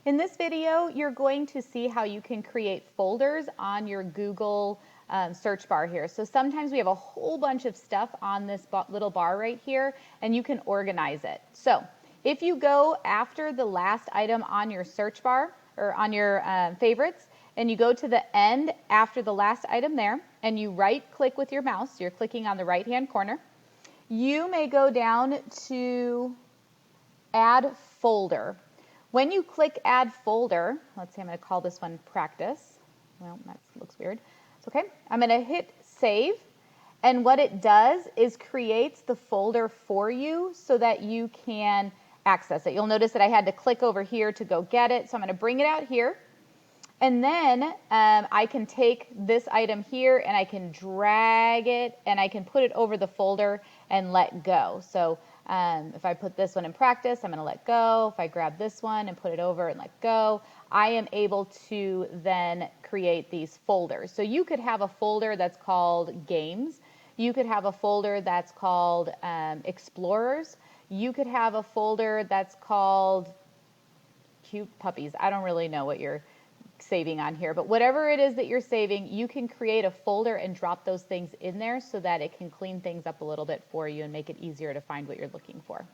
In this video, you're going to see how you can create folders on your Google search bar here. So sometimes we have a whole bunch of stuff on this little bar right here, and you can organize it. So if you go after the last item on your search bar, or on your favorites, and you go to the end after the last item there, and you right-click with your mouse, you're clicking on the right-hand corner, you may go down to Add Folder. When you click Add Folder, let's say I'm going to call this one Practice. Well, that looks weird. It's okay. I'm going to hit Save. And what it does is creates the folder for you so that you can access it. You'll notice that I had to click over here to go get it. So I'm going to bring it out here. And then I can take this item here and I can drag it and I can put it over the folder and let go. So if I put this one in Practice, I'm going to let go. If I grab this one and put it over and let go, I am able to then create these folders. So you could have a folder that's called Games. You could have a folder that's called Explorers. You could have a folder that's called Cute Puppies. I don't really know what you're saving on here, but whatever it is that you're saving, you can create a folder and drop those things in there so that it can clean things up a little bit for you and make it easier to find what you're looking for.